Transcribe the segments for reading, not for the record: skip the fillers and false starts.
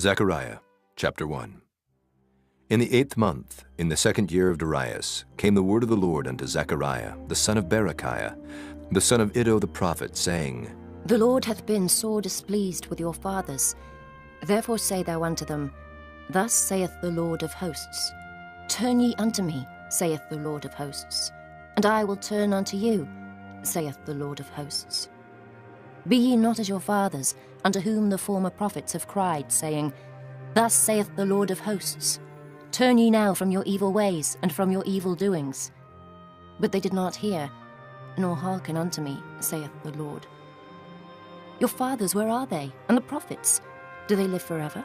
Zechariah, chapter 1. In the 8th month, in the 2nd year of Darius, came the word of the Lord unto Zechariah, the son of Berechiah, the son of Iddo the prophet, saying, The Lord hath been sore displeased with your fathers. Therefore say thou unto them, Thus saith the Lord of hosts, Turn ye unto me, saith the Lord of hosts, and I will turn unto you, saith the Lord of hosts. Be ye not as your fathers, unto whom the former prophets have cried, saying, Thus saith the Lord of hosts, Turn ye now from your evil ways and from your evil doings. But they did not hear, nor hearken unto me, saith the Lord. Your fathers, where are they? And the prophets, do they live forever?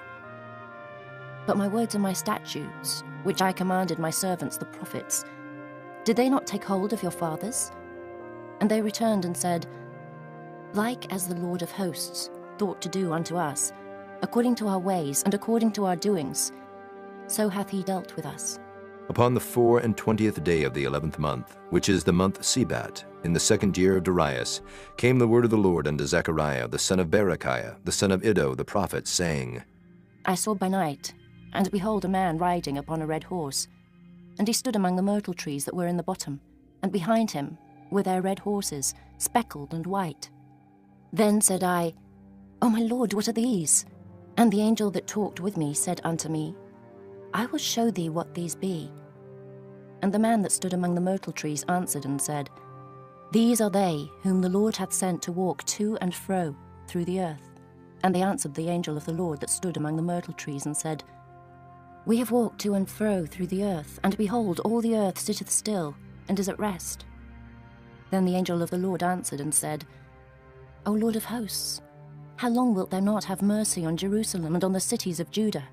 But my words and my statutes, which I commanded my servants the prophets, did they not take hold of your fathers? And they returned and said, Like as the Lord of hosts thought to do unto us, according to our ways and according to our doings, so hath he dealt with us. Upon the 24th day of the 11th month, which is the month Sebat, in the 2nd year of Darius, came the word of the Lord unto Zechariah, the son of Berechiah, the son of Iddo the prophet, saying, I saw by night, and behold a man riding upon a red horse, and he stood among the myrtle trees that were in the bottom, and behind him were their red horses, speckled and white. Then said I, O my Lord, what are these? And the angel that talked with me said unto me, I will show thee what these be. And the man that stood among the myrtle trees answered and said, These are they whom the Lord hath sent to walk to and fro through the earth. And they answered the angel of the Lord that stood among the myrtle trees and said, We have walked to and fro through the earth, and behold, all the earth sitteth still, and is at rest. Then the angel of the Lord answered and said, O Lord of hosts, how long wilt thou not have mercy on Jerusalem and on the cities of Judah,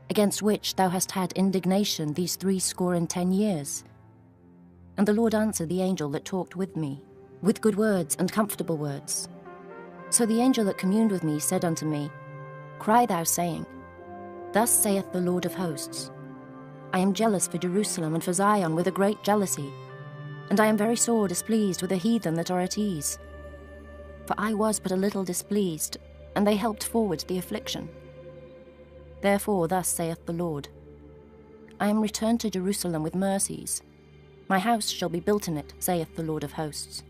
against which thou hast had indignation these 70 years? And the Lord answered the angel that talked with me, with good words and comfortable words. So the angel that communed with me said unto me, Cry thou, saying, Thus saith the Lord of hosts, I am jealous for Jerusalem and for Zion with a great jealousy, and I am very sore displeased with the heathen that are at ease. For I was but a little displeased, and they helped forward the affliction. Therefore thus saith the Lord, I am returned to Jerusalem with mercies. My house shall be built in it, saith the Lord of hosts,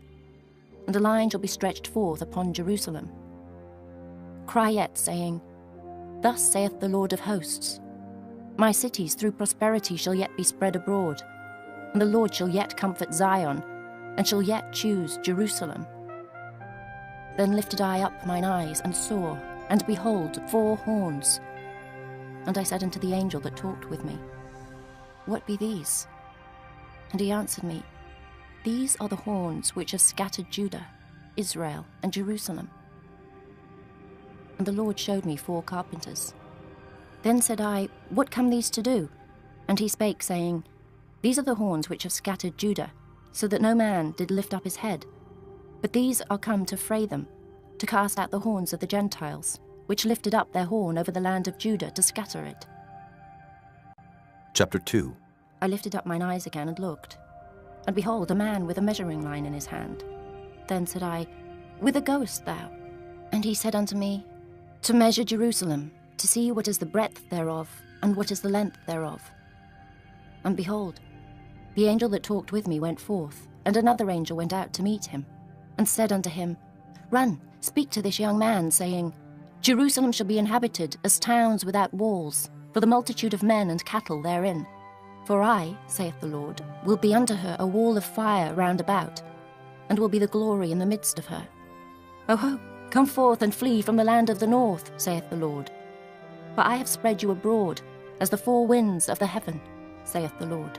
and a line shall be stretched forth upon Jerusalem. Cry yet, saying, Thus saith the Lord of hosts, My cities through prosperity shall yet be spread abroad, and the Lord shall yet comfort Zion, and shall yet choose Jerusalem. Then lifted I up mine eyes, and saw, and behold, 4 horns. And I said unto the angel that talked with me, What be these? And he answered me, These are the horns which have scattered Judah, Israel, and Jerusalem. And the Lord showed me 4 carpenters. Then said I, What come these to do? And he spake, saying, These are the horns which have scattered Judah, so that no man did lift up his head. But these are come to fray them, to cast out the horns of the Gentiles, which lifted up their horn over the land of Judah to scatter it. Chapter 2. I lifted up mine eyes again and looked, and behold, a man with a measuring line in his hand. Then said I, Whither goest thou? And he said unto me, To measure Jerusalem, to see what is the breadth thereof, and what is the length thereof. And behold, the angel that talked with me went forth, and another angel went out to meet him, and said unto him, Run, speak to this young man, saying, Jerusalem shall be inhabited as towns without walls, for the multitude of men and cattle therein. For I, saith the Lord, will be unto her a wall of fire round about, and will be the glory in the midst of her. O ho, come forth and flee from the land of the north, saith the Lord. For I have spread you abroad as the 4 winds of the heaven, saith the Lord.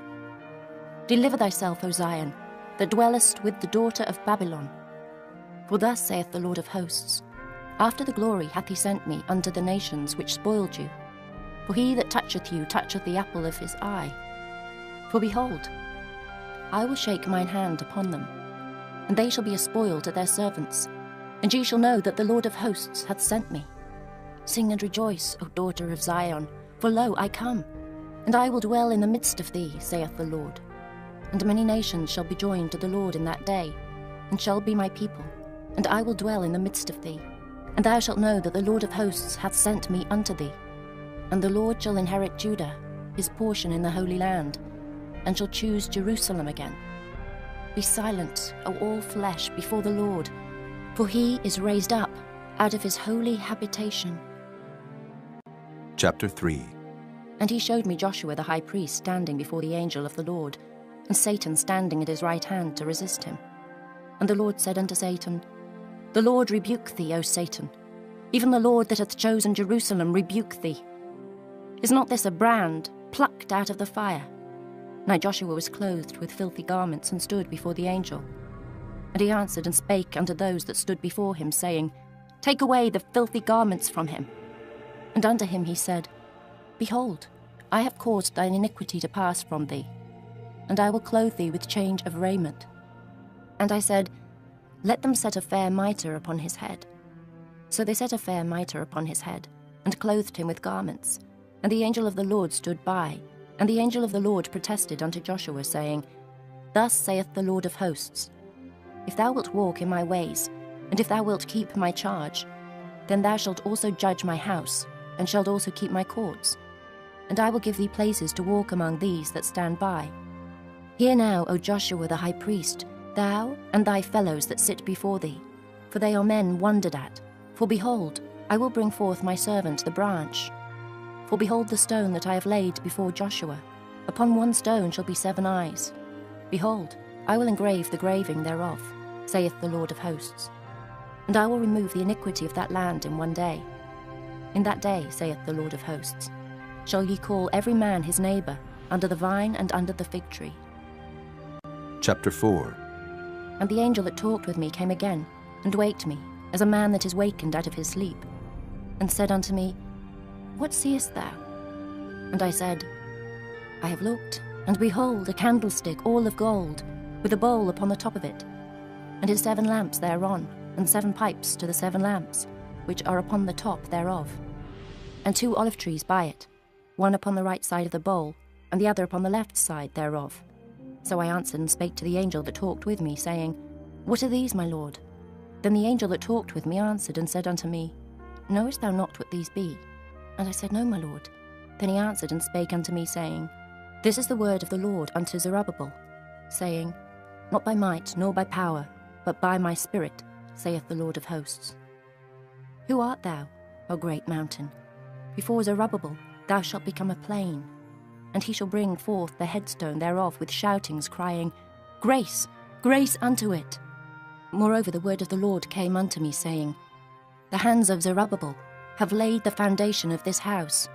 Deliver thyself, O Zion, that dwellest with the daughter of Babylon. For thus saith the Lord of hosts, After the glory hath he sent me unto the nations which spoiled you. For he that toucheth you toucheth the apple of his eye. For behold, I will shake mine hand upon them, and they shall be a spoil to their servants, and ye shall know that the Lord of hosts hath sent me. Sing and rejoice, O daughter of Zion, for lo, I come, and I will dwell in the midst of thee, saith the Lord. And many nations shall be joined to the Lord in that day, and shall be my people, and I will dwell in the midst of thee. And thou shalt know that the Lord of hosts hath sent me unto thee. And the Lord shall inherit Judah, his portion in the Holy Land, and shall choose Jerusalem again. Be silent, O all flesh, before the Lord, for he is raised up out of his holy habitation. Chapter 3. And he showed me Joshua the high priest standing before the angel of the Lord, and Satan standing at his right hand to resist him. And the Lord said unto Satan, The Lord rebuke thee, O Satan. Even the Lord that hath chosen Jerusalem rebuke thee. Is not this a brand plucked out of the fire? Now Joshua was clothed with filthy garments, and stood before the angel. And he answered and spake unto those that stood before him, saying, Take away the filthy garments from him. And unto him he said, Behold, I have caused thine iniquity to pass from thee, and I will clothe thee with change of raiment. And I said, Let them set a fair mitre upon his head. So they set a fair mitre upon his head, and clothed him with garments. And the angel of the Lord stood by, and the angel of the Lord protested unto Joshua, saying, Thus saith the Lord of hosts, If thou wilt walk in my ways, and if thou wilt keep my charge, then thou shalt also judge my house, and shalt also keep my courts. And I will give thee places to walk among these that stand by. Hear now, O Joshua the high priest, thou and thy fellows that sit before thee, for they are men wondered at. For behold, I will bring forth my servant the branch. For behold the stone that I have laid before Joshua. Upon one stone shall be 7 eyes. Behold, I will engrave the graving thereof, saith the Lord of hosts. And I will remove the iniquity of that land in one day. In that day, saith the Lord of hosts, shall ye call every man his neighbour, under the vine and under the fig tree. Chapter 4. And the angel that talked with me came again, and waked me, as a man that is wakened out of his sleep, and said unto me, What seest thou? And I said, I have looked, and behold, a candlestick all of gold, with a bowl upon the top of it, and his 7 lamps thereon, and 7 pipes to the 7 lamps, which are upon the top thereof, and 2 olive trees by it, one upon the right side of the bowl, and the other upon the left side thereof. So I answered and spake to the angel that talked with me, saying, What are these, my lord? Then the angel that talked with me answered and said unto me, Knowest thou not what these be? And I said, No, my lord. Then he answered and spake unto me, saying, This is the word of the Lord unto Zerubbabel, saying, Not by might nor by power, but by my spirit, saith the Lord of hosts. Who art thou, O great mountain? Before Zerubbabel thou shalt become a plain, and he shall bring forth the headstone thereof with shoutings, crying, Grace, grace unto it. Moreover the word of the Lord came unto me, saying, The hands of Zerubbabel have laid the foundation of this house.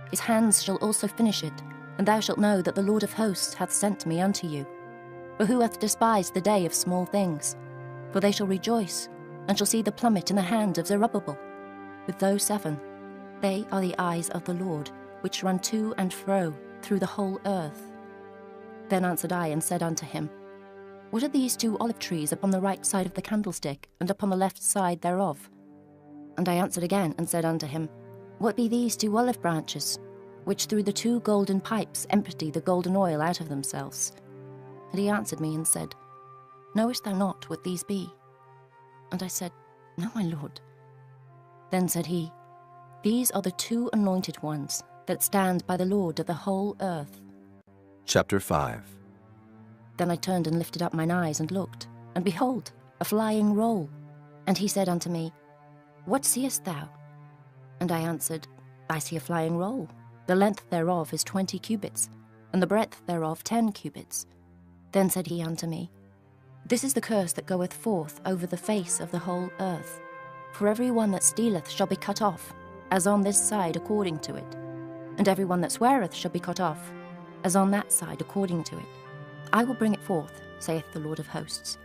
His hands shall also finish it, and thou shalt know that the Lord of hosts hath sent me unto you. For who hath despised the day of small things? For they shall rejoice, and shall see the plummet in the hand of Zerubbabel. With those 7, they are the eyes of the Lord, which run to and fro through the whole earth. Then answered I and said unto him, What are these 2 olive trees upon the right side of the candlestick, and upon the left side thereof? And I answered again and said unto him, What be these 2 olive branches, which through the 2 golden pipes empty the golden oil out of themselves? And he answered me and said, Knowest thou not what these be? And I said, No, my lord. Then said he, These are the 2 anointed ones that stand by the Lord of the whole earth. Chapter 5. Then I turned and lifted up mine eyes and looked, and behold, a flying roll. And he said unto me, What seest thou? And I answered, I see a flying roll. The length thereof is 20 cubits, and the breadth thereof 10 cubits. Then said he unto me, This is the curse that goeth forth over the face of the whole earth. For every one that stealeth shall be cut off, as on this side according to it. And every one that sweareth shall be cut off, as on that side according to it. I will bring it forth, saith the Lord of hosts,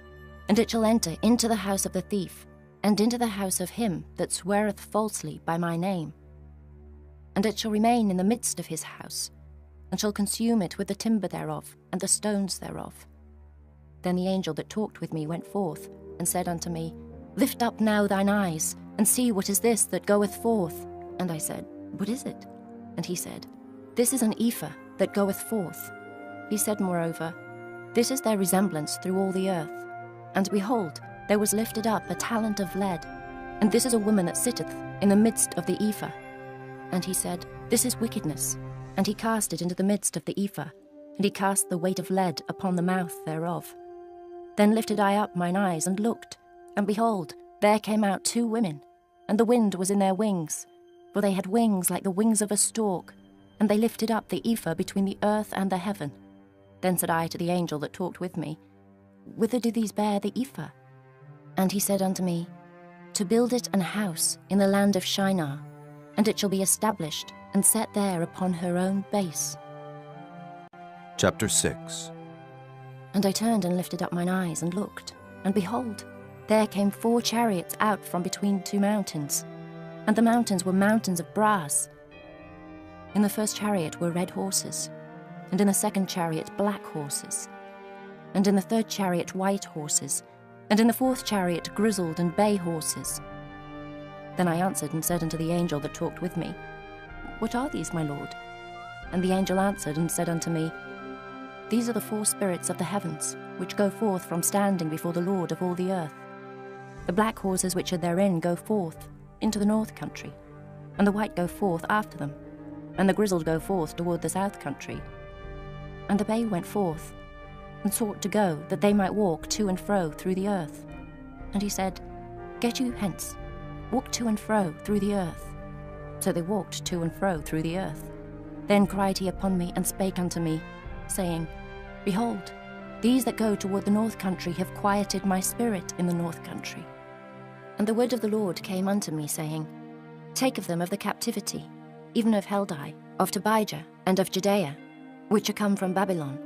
and it shall enter into the house of the thief, and into the house of him that sweareth falsely by my name. And it shall remain in the midst of his house, and shall consume it with the timber thereof, and the stones thereof. Then the angel that talked with me went forth, and said unto me, Lift up now thine eyes, and see what is this that goeth forth. And I said, What is it? And he said, This is an ephah that goeth forth. He said moreover, This is their resemblance through all the earth. And behold, there was lifted up a talent of lead, and this is a woman that sitteth in the midst of the ephah. And he said, This is wickedness. And he cast it into the midst of the ephah, and he cast the weight of lead upon the mouth thereof. Then lifted I up mine eyes and looked, and behold, there came out 2 women, and the wind was in their wings, for they had wings like the wings of a stork, and they lifted up the ephah between the earth and the heaven. Then said I to the angel that talked with me, Whither do these bear the ephah? And he said unto me, To build it an house in the land of Shinar, and it shall be established and set there upon her own base. Chapter 6. And I turned and lifted up mine eyes and looked, and behold, there came 4 chariots out from between 2 mountains, and the mountains were mountains of brass. In the first chariot were red horses, and in the second chariot black horses, and in the third chariot white horses, and in the fourth chariot grizzled and bay horses. Then I answered and said unto the angel that talked with me, What are these, my lord? And the angel answered and said unto me, These are the 4 spirits of the heavens, which go forth from standing before the Lord of all the earth. The black horses which are therein go forth into the north country, and the white go forth after them, and the grizzled go forth toward the south country. And the bay went forth, and sought to go, that they might walk to and fro through the earth. And he said, Get you hence, walk to and fro through the earth. So they walked to and fro through the earth. Then cried he upon me, and spake unto me, saying, Behold, these that go toward the north country have quieted my spirit in the north country. And the word of the Lord came unto me, saying, Take of them of the captivity, even of Heldai, of Tobijah, and of Judea, which are come from Babylon.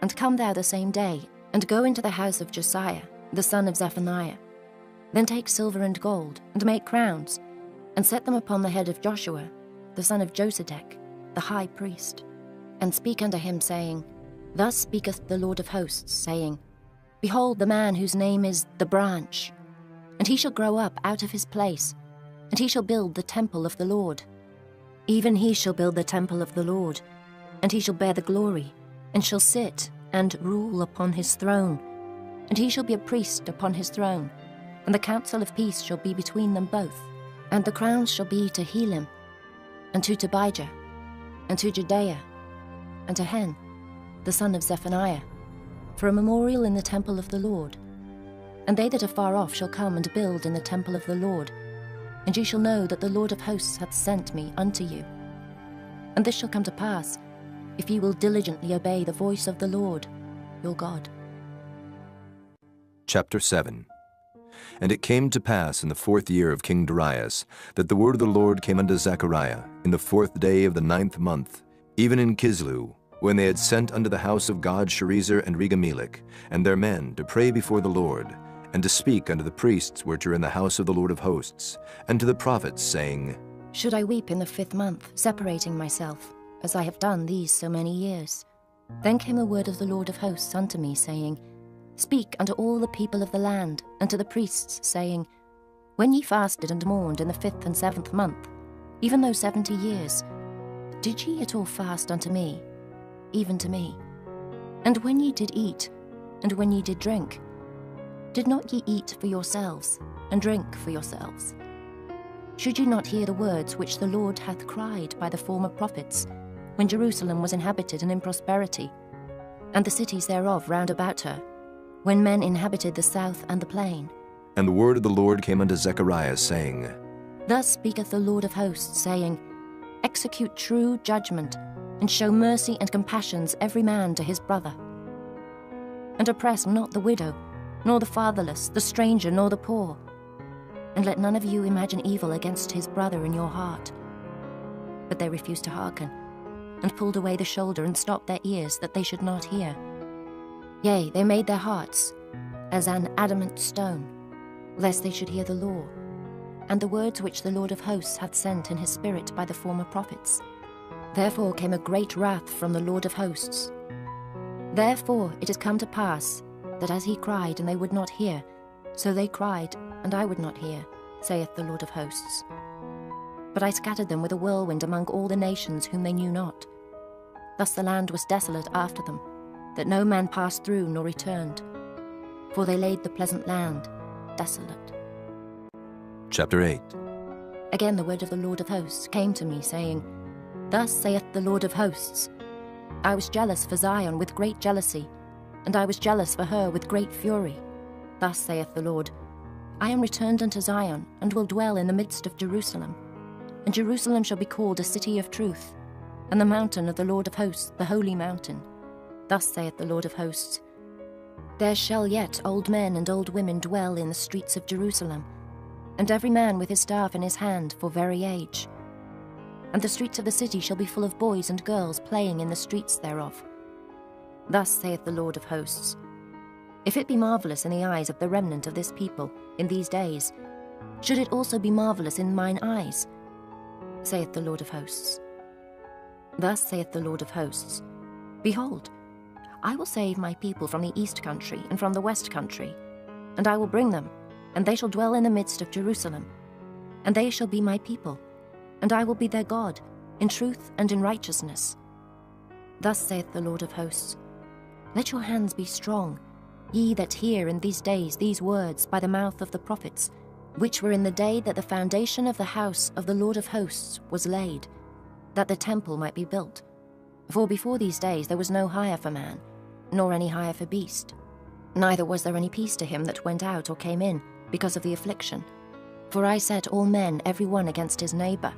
And come thou the same day, and go into the house of Josiah, the son of Zephaniah. Then take silver and gold, and make crowns, and set them upon the head of Joshua, the son of Josedech, the high priest. And speak unto him, saying, Thus speaketh the Lord of hosts, saying, Behold the man whose name is the branch, and he shall grow up out of his place, and he shall build the temple of the Lord. Even he shall build the temple of the Lord, and he shall bear the glory, and shall sit and rule upon his throne, and he shall be a priest upon his throne, and the counsel of peace shall be between them both. And the crowns shall be to Helam, and to Tobijah, and to Judea, and to Hen, the son of Zephaniah, for a memorial in the temple of the Lord. And they that are far off shall come and build in the temple of the Lord, and ye shall know that the Lord of hosts hath sent me unto you. And this shall come to pass, if ye will diligently obey the voice of the Lord, your God. Chapter 7. And it came to pass in the 4th year of King Darius, that the word of the Lord came unto Zechariah in the 4th day of the 9th month, even in Kislew, when they had sent unto the house of God Sherezer and Regamelech, and their men, to pray before the Lord, and to speak unto the priests which are in the house of the Lord of hosts, and to the prophets, saying, Should I weep in the 5th month, separating myself, as I have done these so many years? Then came the word of the Lord of hosts unto me, saying, Speak unto all the people of the land, and to the priests, saying, When ye fasted and mourned in the 5th and 7th month, even those 70 years, did ye at all fast unto me, even to me? And when ye did eat, and when ye did drink, did not ye eat for yourselves, and drink for yourselves? Should ye not hear the words which the Lord hath cried by the former prophets, when Jerusalem was inhabited and in prosperity, and the cities thereof round about her, when men inhabited the south and the plain? And the word of the Lord came unto Zechariah, saying, Thus speaketh the Lord of hosts, saying, Execute true judgment, and show mercy and compassions every man to his brother. And oppress not the widow, nor the fatherless, the stranger, nor the poor. And let none of you imagine evil against his brother in your heart. But they refused to hearken, and pulled away the shoulder, and stopped their ears, that they should not hear. Yea, they made their hearts as an adamant stone, lest they should hear the law, and the words which the Lord of hosts hath sent in his spirit by the former prophets. Therefore came a great wrath from the Lord of hosts. Therefore it is come to pass, that as he cried, and they would not hear, so they cried, and I would not hear, saith the Lord of hosts. But I scattered them with a whirlwind among all the nations whom they knew not. Thus the land was desolate after them, that no man passed through nor returned, for they laid the pleasant land desolate. Chapter 8. Again the word of the Lord of hosts came to me, saying, Thus saith the Lord of hosts, I was jealous for Zion with great jealousy, and I was jealous for her with great fury. Thus saith the Lord, I am returned unto Zion, and will dwell in the midst of Jerusalem. And Jerusalem shall be called a city of truth, and the mountain of the Lord of hosts, the holy mountain. Thus saith the Lord of hosts, There shall yet old men and old women dwell in the streets of Jerusalem, and every man with his staff in his hand for very age. And the streets of the city shall be full of boys and girls playing in the streets thereof. Thus saith the Lord of hosts, If it be marvellous in the eyes of the remnant of this people in these days, should it also be marvellous in mine eyes, saith the Lord of hosts. Thus saith the Lord of hosts, Behold, I will save my people from the east country and from the west country, and I will bring them, and they shall dwell in the midst of Jerusalem, and they shall be my people, and I will be their God, in truth and in righteousness. Thus saith the Lord of hosts, Let your hands be strong, ye that hear in these days these words by the mouth of the prophets, which were in the day that the foundation of the house of the Lord of hosts was laid, that the temple might be built. For before these days there was no hire for man, nor any hire for beast. Neither was there any peace to him that went out or came in, because of the affliction. For I set all men every one against his neighbour.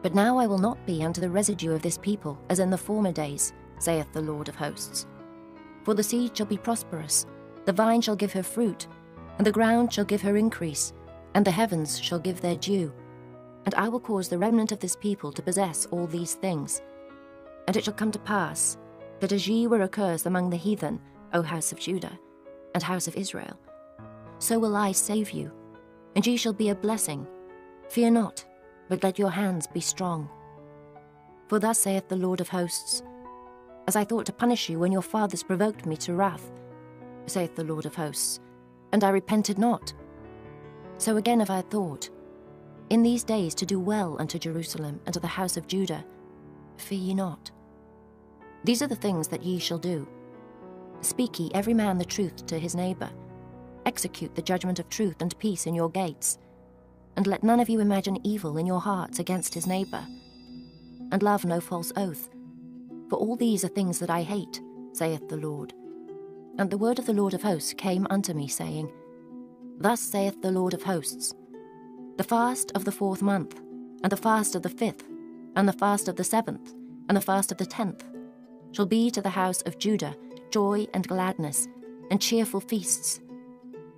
But now I will not be unto the residue of this people, as in the former days, saith the Lord of hosts. For the seed shall be prosperous, the vine shall give her fruit, and the ground shall give her increase, and the heavens shall give their due. And I will cause the remnant of this people to possess all these things. And it shall come to pass, that as ye were accursed among the heathen, O house of Judah, and house of Israel, so will I save you, and ye shall be a blessing. Fear not, but let your hands be strong. For thus saith the Lord of hosts, As I thought to punish you when your fathers provoked me to wrath, saith the Lord of hosts, and I repented not, so again have I thought, in these days to do well unto Jerusalem and to the house of Judah. Fear ye not. These are the things that ye shall do. Speak ye every man the truth to his neighbour. Execute the judgment of truth and peace in your gates. And let none of you imagine evil in your hearts against his neighbour. And love no false oath. For all these are things that I hate, saith the Lord. And the word of the Lord of hosts came unto me, saying, Thus saith the Lord of hosts, The fast of the 4th month, and the fast of the 5th, and the fast of the 7th, and the fast of the 10th, shall be to the house of Judah joy and gladness, and cheerful feasts.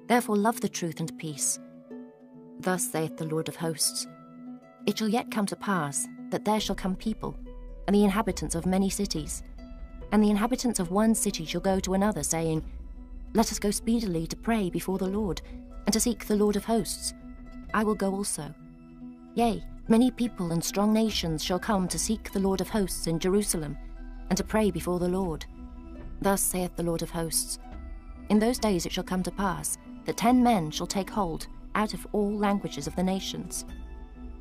Therefore love the truth and peace. Thus saith the Lord of hosts, It shall yet come to pass, that there shall come people, and the inhabitants of many cities, and the inhabitants of one city shall go to another, saying, Let us go speedily to pray before the Lord, and to seek the Lord of hosts. I will go also. Yea, many people and strong nations shall come to seek the Lord of hosts in Jerusalem, and to pray before the Lord. Thus saith the Lord of hosts, In those days it shall come to pass, that 10 men shall take hold out of all languages of the nations,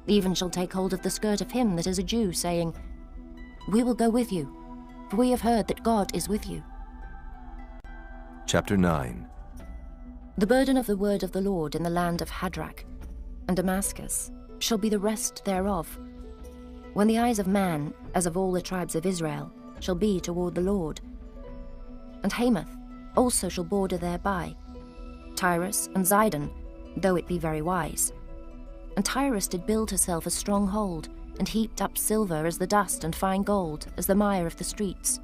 even shall take hold of the skirt of him that is a Jew, saying, We will go with you, for we have heard that God is with you. Chapter 9. The burden of the word of the Lord in the land of Hadrach and Damascus shall be the rest thereof, when the eyes of man, as of all the tribes of Israel, shall be toward the Lord. And Hamath also shall border thereby, Tyrus and Zidon, though it be very wise. And Tyrus did build herself a stronghold, and heaped up silver as the dust, and fine gold as the mire of the streets.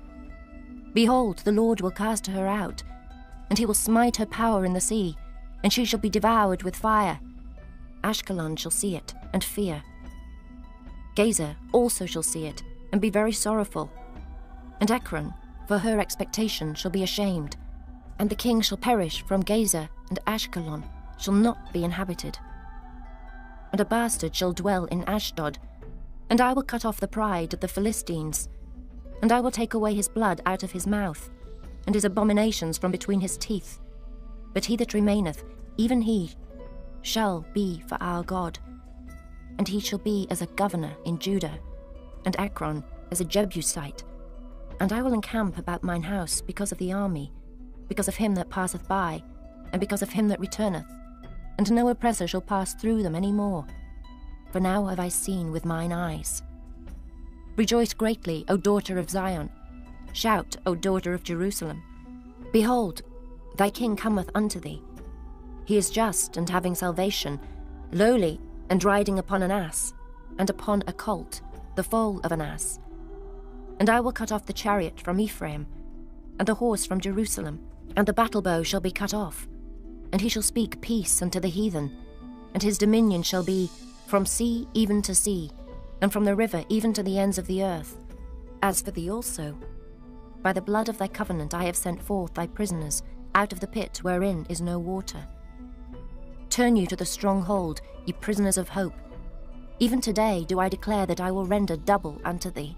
Behold, the Lord will cast her out, and he will smite her power in the sea, and she shall be devoured with fire. Ashkelon shall see it, and fear. Gazer also shall see it, and be very sorrowful. And Ekron, for her expectation, shall be ashamed. And the king shall perish from Gazer, and Ashkelon shall not be inhabited. And a bastard shall dwell in Ashdod, and I will cut off the pride of the Philistines, and I will take away his blood out of his mouth, and his abominations from between his teeth. But he that remaineth, even he, shall be for our God, and he shall be as a governor in Judah, and Ekron as a Jebusite. And I will encamp about mine house because of the army, because of him that passeth by, and because of him that returneth, and no oppressor shall pass through them any more. for now have I seen with mine eyes. Rejoice greatly, O daughter of Zion. Shout, O daughter of Jerusalem. Behold, thy king cometh unto thee. He is just and having salvation, lowly and riding upon an ass, and upon a colt, the foal of an ass. And I will cut off the chariot from Ephraim, and the horse from Jerusalem, and the battle bow shall be cut off. And he shall speak peace unto the heathen, and his dominion shall be from sea even to sea, and from the river even to the ends of the earth. As for thee also, by the blood of thy covenant I have sent forth thy prisoners out of the pit wherein is no water. Turn you to the stronghold, ye prisoners of hope. Even today do I declare that I will render double unto thee.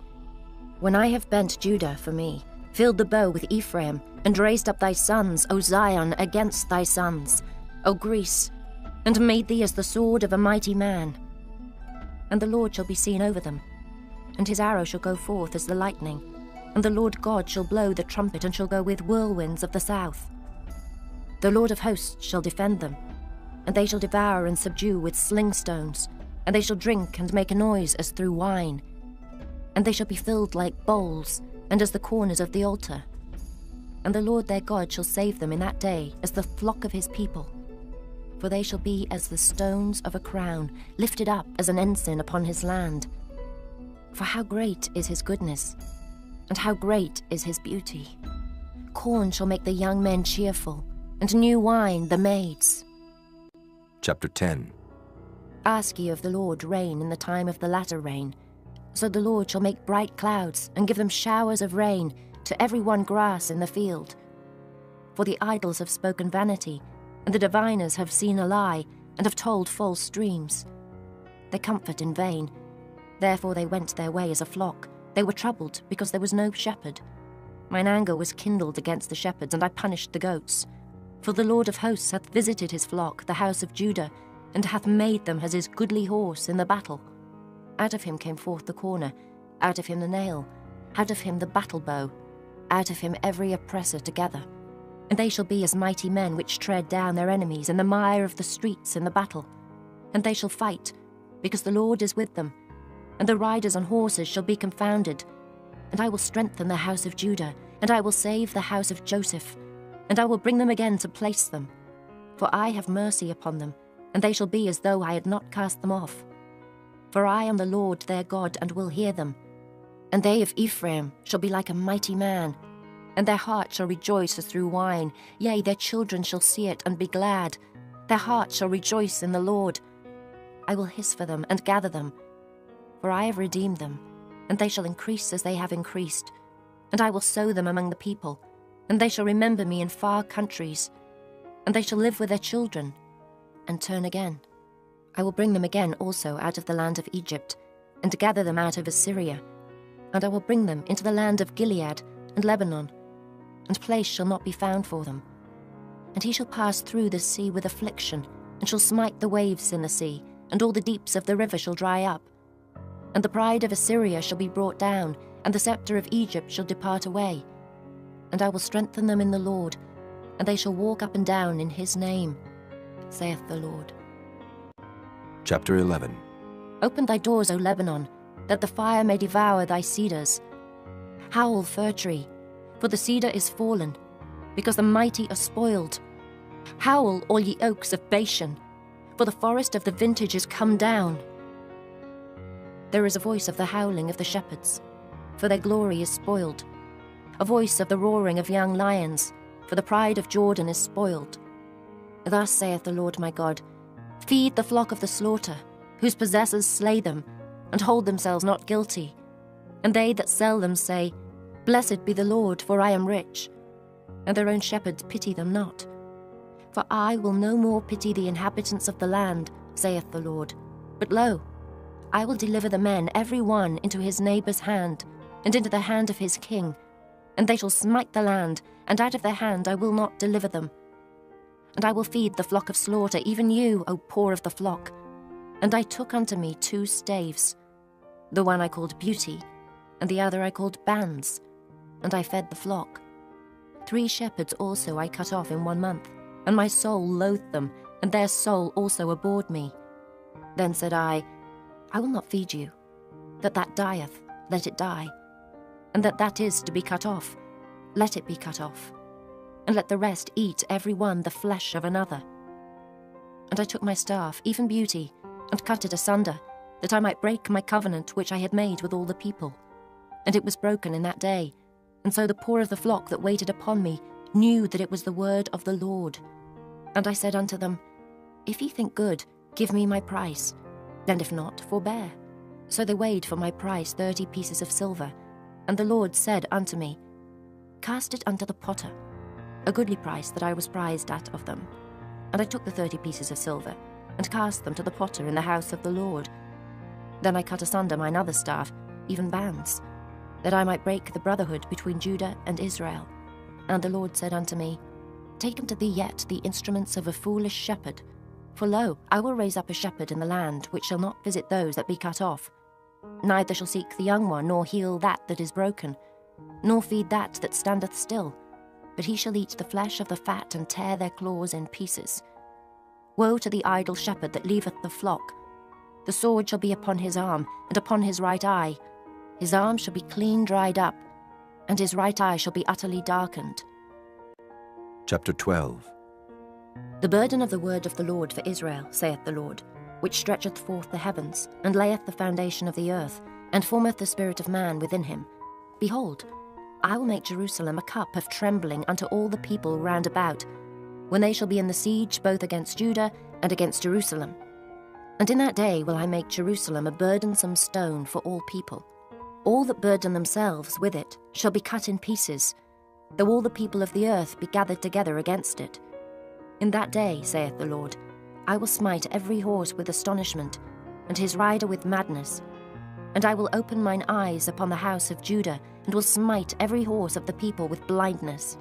When I have bent Judah for me, filled the bow with Ephraim, and raised up thy sons, O Zion, against thy sons, O Greece, and made thee as the sword of a mighty man. And the Lord shall be seen over them, and his arrow shall go forth as the lightning, and the Lord God shall blow the trumpet, and shall go with whirlwinds of the south. The Lord of hosts shall defend them, and they shall devour and subdue with sling stones, and they shall drink and make a noise as through wine. And they shall be filled like bowls, and as the corners of the altar. And the Lord their God shall save them in that day as the flock of his people. For they shall be as the stones of a crown, lifted up as an ensign upon his land. For how great is his goodness, and how great is his beauty. Corn shall make the young men cheerful, and new wine the maids. Chapter 10. Ask ye of the Lord rain in the time of the latter rain. So the Lord shall make bright clouds, and give them showers of rain, to every one grass in the field. For the idols have spoken vanity, and the diviners have seen a lie, and have told false dreams. They comfort in vain. Therefore they went their way as a flock. They were troubled, because there was no shepherd. Mine anger was kindled against the shepherds, and I punished the goats. For the Lord of hosts hath visited his flock, the house of Judah, and hath made them as his goodly horse in the battle. Out of him came forth the corner, out of him the nail, out of him the battle bow, out of him every oppressor together. And they shall be as mighty men which tread down their enemies in the mire of the streets in the battle. And they shall fight, because the Lord is with them, and the riders on horses shall be confounded. And I will strengthen the house of Judah, and I will save the house of Joseph, and I will bring them again to place them. For I have mercy upon them, and they shall be as though I had not cast them off. For I am the Lord their God, and will hear them. And they of Ephraim shall be like a mighty man, and their heart shall rejoice as through wine. Yea, their children shall see it and be glad. Their heart shall rejoice in the Lord. I will hiss for them and gather them, for I have redeemed them, and they shall increase as they have increased. And I will sow them among the people, and they shall remember me in far countries. And they shall live with their children, and turn again. I will bring them again also out of the land of Egypt, and gather them out of Assyria. And I will bring them into the land of Gilead and Lebanon, and place shall not be found for them. And he shall pass through the sea with affliction, and shall smite the waves in the sea, and all the deeps of the river shall dry up. And the pride of Assyria shall be brought down, and the scepter of Egypt shall depart away. And I will strengthen them in the Lord, and they shall walk up and down in his name, saith the Lord. Chapter 11. Open thy doors, O Lebanon, that the fire may devour thy cedars. Howl, fir tree, for the cedar is fallen, because the mighty are spoiled. Howl, all ye oaks of Bashan, for the forest of the vintage is come down. There is a voice of the howling of the shepherds, for their glory is spoiled. A voice of the roaring of young lions, for the pride of Jordan is spoiled. Thus saith the Lord my God, feed the flock of the slaughter, whose possessors slay them, and hold themselves not guilty. And they that sell them say, Blessed be the Lord, for I am rich. And their own shepherds pity them not. For I will no more pity the inhabitants of the land, saith the Lord. But lo, I will deliver the men every one into his neighbour's hand, and into the hand of his king. And they shall smite the land, and out of their hand I will not deliver them. And I will feed the flock of slaughter, even you, O poor of the flock. And I took unto me 2 staves. The one I called Beauty, and the other I called Bands. And I fed the flock. 3 shepherds also I cut off in 1 month, and my soul loathed them, and their soul also abhorred me. Then said I, I will not feed you. That dieth, let it die. And that is to be cut off, let it be cut off. And let the rest eat every one the flesh of another. And I took my staff, even Beauty, and cut it asunder, that I might break my covenant which I had made with all the people. And it was broken in that day, and so the poor of the flock that waited upon me knew that it was the word of the Lord. And I said unto them, If ye think good, give me my price, and if not, forbear. So they weighed for my price 30 pieces of silver. And the Lord said unto me, Cast it unto the potter, a goodly price that I was prized at of them. And I took the 30 pieces of silver, and cast them to the potter in the house of the Lord. Then I cut asunder mine other staff, even bands, that I might break the brotherhood between Judah and Israel. And the Lord said unto me, Take unto thee yet the instruments of a foolish shepherd. For lo, I will raise up a shepherd in the land, which shall not visit those that be cut off. Neither shall seek the young one, nor heal that is broken, nor feed that standeth still. But he shall eat the flesh of the fat, and tear their claws in pieces. Woe to the idle shepherd that leaveth the flock! The sword shall be upon his arm, and upon his right eye. His arm shall be clean dried up, and his right eye shall be utterly darkened. Chapter 12. The burden of the word of the Lord for Israel, saith the Lord, which stretcheth forth the heavens, and layeth the foundation of the earth, and formeth the spirit of man within him. Behold, I will make Jerusalem a cup of trembling unto all the people round about, when they shall be in the siege both against Judah and against Jerusalem. And in that day will I make Jerusalem a burdensome stone for all people. All that burden themselves with it shall be cut in pieces, though all the people of the earth be gathered together against it. In that day, saith the Lord, I will smite every horse with astonishment, and his rider with madness. And I will open mine eyes upon the house of Judah, and will smite every horse of the people with blindness.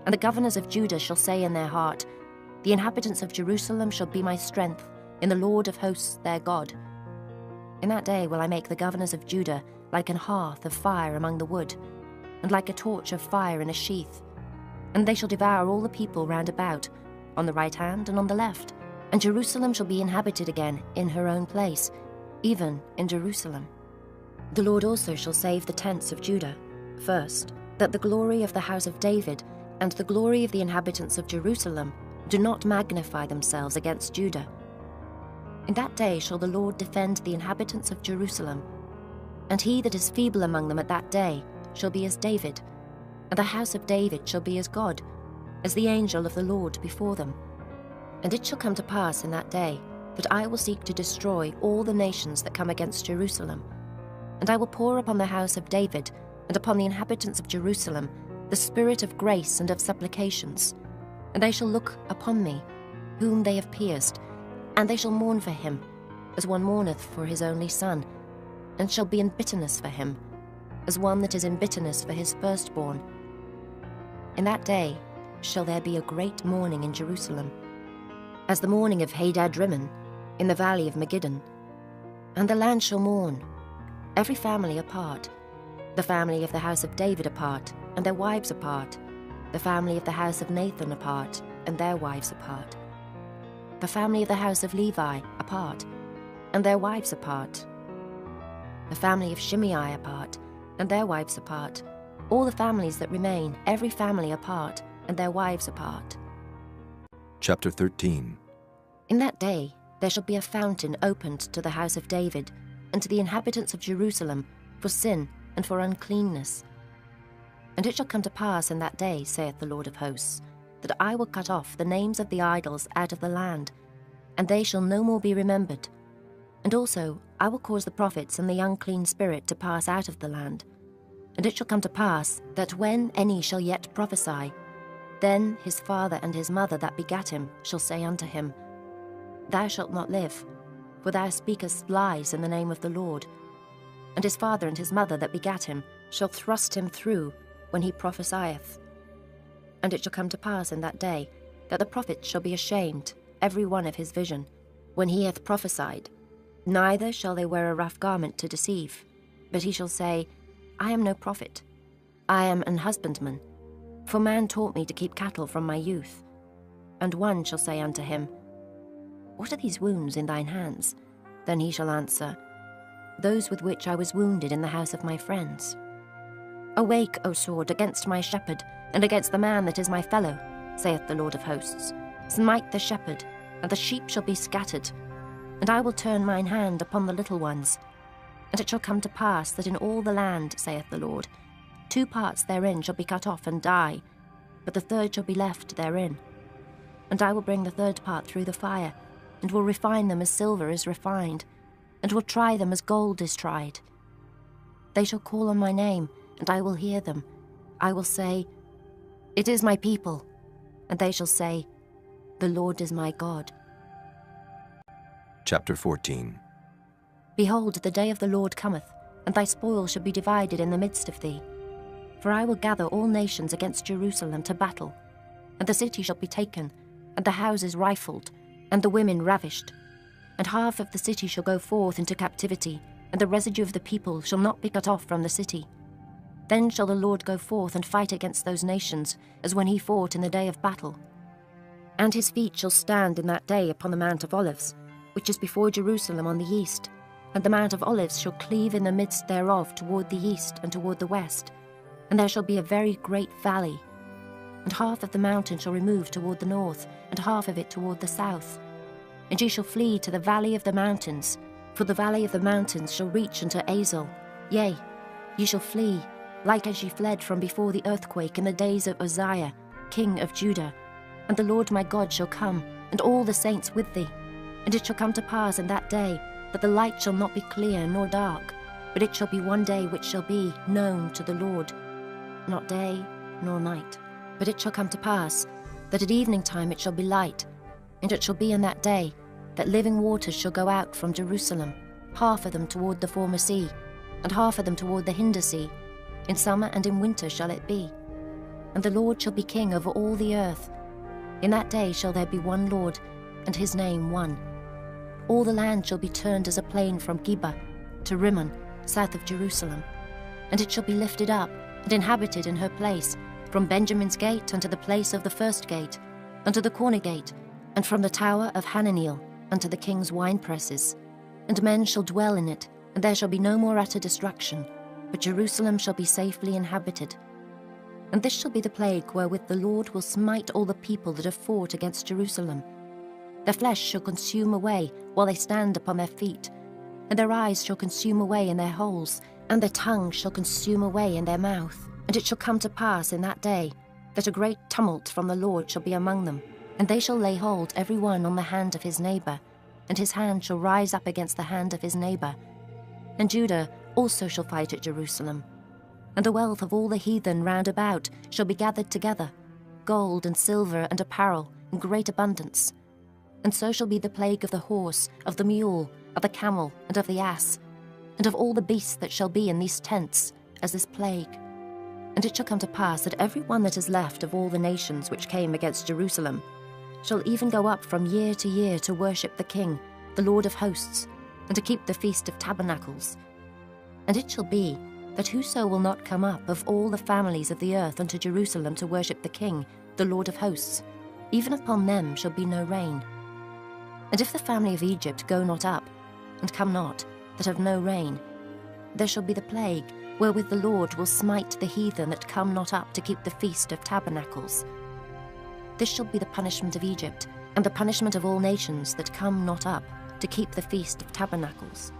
And the governors of Judah shall say in their heart, The inhabitants of Jerusalem shall be my strength in the Lord of hosts their God. In that day will I make the governors of Judah like an hearth of fire among the wood, and like a torch of fire in a sheath. And they shall devour all the people round about, on the right hand and on the left. And Jerusalem shall be inhabited again in her own place, even in Jerusalem. The Lord also shall save the tents of Judah, first, that the glory of the house of David and the glory of the inhabitants of Jerusalem do not magnify themselves against Judah. In that day shall the Lord defend the inhabitants of Jerusalem, and he that is feeble among them at that day shall be as David, and the house of David shall be as God, as the angel of the Lord before them. And it shall come to pass in that day that I will seek to destroy all the nations that come against Jerusalem. And I will pour upon the house of David and upon the inhabitants of Jerusalem the spirit of grace and of supplications. And they shall look upon me, whom they have pierced, and they shall mourn for him, as one mourneth for his only son, and shall be in bitterness for him, as one that is in bitterness for his firstborn. In that day shall there be a great mourning in Jerusalem, as the mourning of Hadad-rimmon in the valley of Megiddon. And the land shall mourn, every family apart, the family of the house of David apart, and their wives apart, the family of the house of Nathan apart, and their wives apart, the family of the house of Levi apart, and their wives apart, the family of Shimei apart, and their wives apart, all the families that remain, every family apart, and their wives apart. Chapter 13. In that day there shall be a fountain opened to the house of David, and to the inhabitants of Jerusalem, for sin and for uncleanness. And it shall come to pass in that day, saith the Lord of hosts, that I will cut off the names of the idols out of the land, and they shall no more be remembered. And also I will cause the prophets and the unclean spirit to pass out of the land. And it shall come to pass that when any shall yet prophesy, then his father and his mother that begat him shall say unto him, Thou shalt not live, for thou speakest lies in the name of the Lord. And his father and his mother that begat him shall thrust him through when he prophesieth. And it shall come to pass in that day that the prophet shall be ashamed, every one of his vision, when he hath prophesied. Neither shall they wear a rough garment to deceive, but he shall say, I am no prophet, I am an husbandman, for man taught me to keep cattle from my youth. And one shall say unto him, What are these wounds in thine hands? Then he shall answer, those with which I was wounded in the house of my friends. Awake, O sword, against my shepherd, and against the man that is my fellow, saith the Lord of hosts. Smite the shepherd, and the sheep shall be scattered. And I will turn mine hand upon the little ones. And it shall come to pass that in all the land, saith the Lord, 2 parts therein shall be cut off and die, but the third shall be left therein. And I will bring the third part through the fire, and will refine them as silver is refined, and will try them as gold is tried. They shall call on my name, and I will hear them. I will say, It is my people. And they shall say, The Lord is my God. Chapter 14. Behold, the day of the Lord cometh, and thy spoil shall be divided in the midst of thee. For I will gather all nations against Jerusalem to battle, and the city shall be taken, and the houses rifled, and the women ravished. And half of the city shall go forth into captivity, and the residue of the people shall not be cut off from the city. Then shall the Lord go forth and fight against those nations, as when he fought in the day of battle. And his feet shall stand in that day upon the Mount of Olives, which is before Jerusalem on the east, and the Mount of Olives shall cleave in the midst thereof toward the east and toward the west, and there shall be a very great valley. And half of the mountain shall remove toward the north, and half of it toward the south. And ye shall flee to the valley of the mountains, for the valley of the mountains shall reach unto Azel. Yea, ye shall flee, like as ye fled from before the earthquake in the days of Uzziah, king of Judah. And the Lord my God shall come, and all the saints with thee. And it shall come to pass in that day, that the light shall not be clear nor dark, but it shall be one day which shall be known to the Lord, not day nor night. But it shall come to pass, that at evening time it shall be light, and it shall be in that day, that living waters shall go out from Jerusalem, half of them toward the former sea, and half of them toward the hinder sea. In summer and in winter shall it be. And the Lord shall be king over all the earth. In that day shall there be one Lord, and his name one. All the land shall be turned as a plain from Geba to Rimmon, south of Jerusalem. And it shall be lifted up, and inhabited in her place, from Benjamin's gate unto the place of the first gate, unto the corner gate, and from the tower of Hananiel unto the king's winepresses. And men shall dwell in it, and there shall be no more utter destruction, but Jerusalem shall be safely inhabited. And this shall be the plague wherewith the Lord will smite all the people that have fought against Jerusalem. Their flesh shall consume away while they stand upon their feet, and their eyes shall consume away in their holes, and their tongue shall consume away in their mouth. And it shall come to pass in that day, that a great tumult from the Lord shall be among them, and they shall lay hold every one on the hand of his neighbour, and his hand shall rise up against the hand of his neighbour. And Judah also shall fight at Jerusalem. And the wealth of all the heathen round about shall be gathered together, gold and silver and apparel in great abundance. And so shall be the plague of the horse, of the mule, of the camel, and of the ass, and of all the beasts that shall be in these tents, as this plague. And it shall come to pass that every one that is left of all the nations which came against Jerusalem shall even go up from year to year to worship the King, the Lord of hosts, and to keep the Feast of Tabernacles. And it shall be that whoso will not come up of all the families of the earth unto Jerusalem to worship the King, the Lord of hosts, even upon them shall be no rain. And if the family of Egypt go not up, and come not, that have no rain, there shall be the plague, wherewith the Lord will smite the heathen that come not up to keep the Feast of Tabernacles. This shall be the punishment of Egypt, and the punishment of all nations that come not up to keep the Feast of Tabernacles.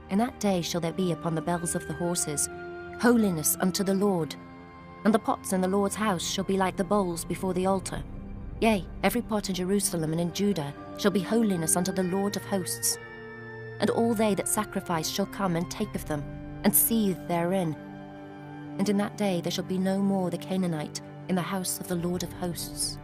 In that day shall there be upon the bells of the horses holiness unto the Lord, and the pots in the Lord's house shall be like the bowls before the altar. Yea, every pot in Jerusalem and in Judah shall be holiness unto the Lord of hosts. And all they that sacrifice shall come and take of them, and seethe therein. And in that day there shall be no more the Canaanite in the house of the Lord of hosts.